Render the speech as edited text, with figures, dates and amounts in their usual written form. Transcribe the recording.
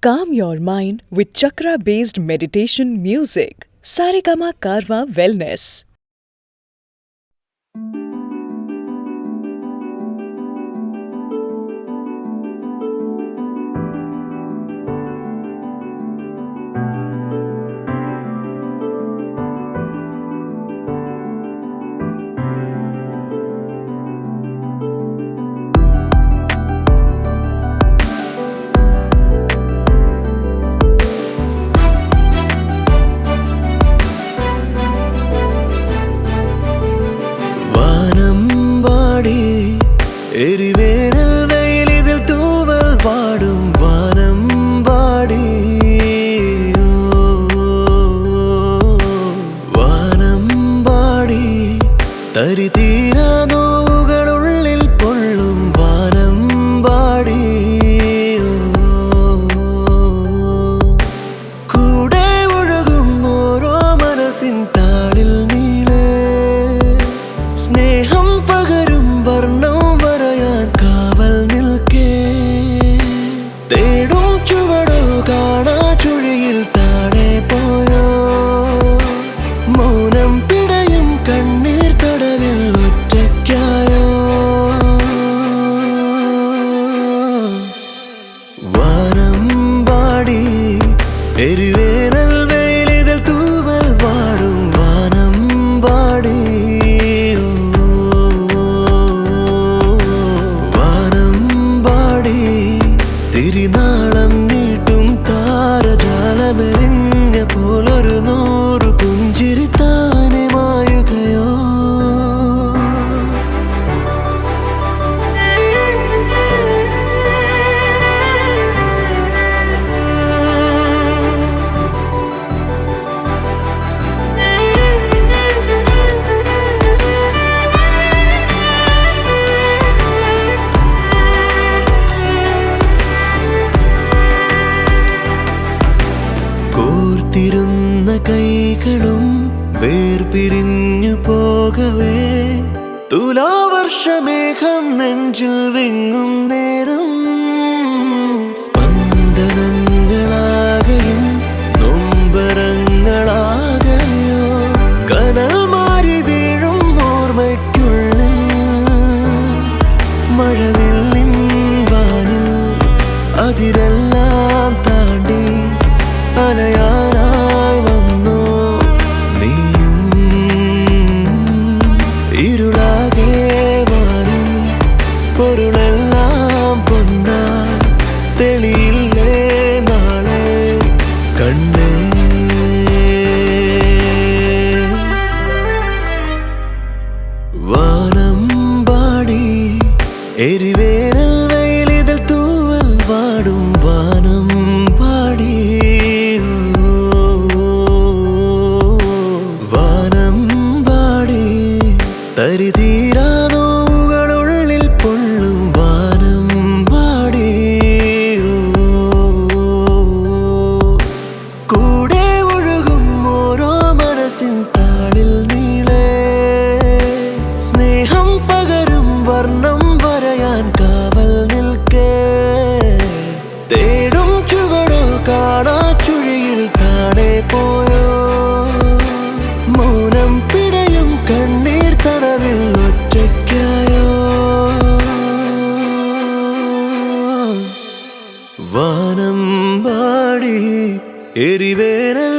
Calm your mind with chakra-based meditation music. Saregama Karwa Wellness. എരിവേനൽ വെയിലിതിൽ തൂവൽ വാടും വാനം വാടി വാനം വാടി തരിതീരാ നോവുകളുള്ളിൽ പൊള്ളും വാനം വാടി കൂടെ ഒഴുകും ഓരോ മനസ്സിൻ താളിൽ നീളെ സ്നേഹം പകരും വർണ്ണം കാവൽ നിൽക്കേ തേടും ചുവടോ കാണാ ചുഴിയിൽ താഴെ പോയോ മൗനം പിടയും കണ്ണീർ തടവിൽ ഒറ്റയ്ക്കായോ വാനം വാടി എരിവേനൽ വെയിലിതിൽ തൂവൽ വാടും വാനം വാടി തിരിനാളം നീട്ടും താരജാലമെറിഞ്ഞ പോലൊരു നൂറു പുഞ്ചിരി താനെ മായുകയോ കോർത്തിരുന്ന കൈകളും വേർപിരിഞ്ഞു പോകവേ തുലാവർഷമേഘം നെഞ്ചിൽ വിങ്ങും നേരം സ്പന്ദനങ്ങളാകയും നൊമ്പരങ്ങളാകയോ കനൽ മാറി വീഴും ഓർമ്മയ്ക്കുള്ളിൽ മഴവില്ലിൻ വാനിൽ അതിരെല്ലാം താണ്ടി അലയാനായി വന്നു നീയും ഇരുളാകെ മാറി പൊരുളെല്ലാം പൊന്നാൽ തെളിയില്ലേ നാളെ കണ്ണേ വാനം പാടി എരിവേനൽ വെയിലിതിൽ തൂവൽ വാടും വാനം പാടി തരിതീരാ നോവുകളുള്ളിൽ പൊള്ളും വാനം വാടി കൂടെ ഒഴുകും ഓരോ മനസ്സിൻ താളിൽ നീളെ സ്നേഹം പകരും വർണ്ണം വരയാൻ കാവൽ നിൽക്കേ തേടും ചുവടോ കാണാ ചുഴിയിൽ താഴെ പോയോ മൗനം പിടയും കണ്ണീർ തടവിൽ ഒറ്റയ്ക്കായോ വാനം പാടി എരിവേനൽ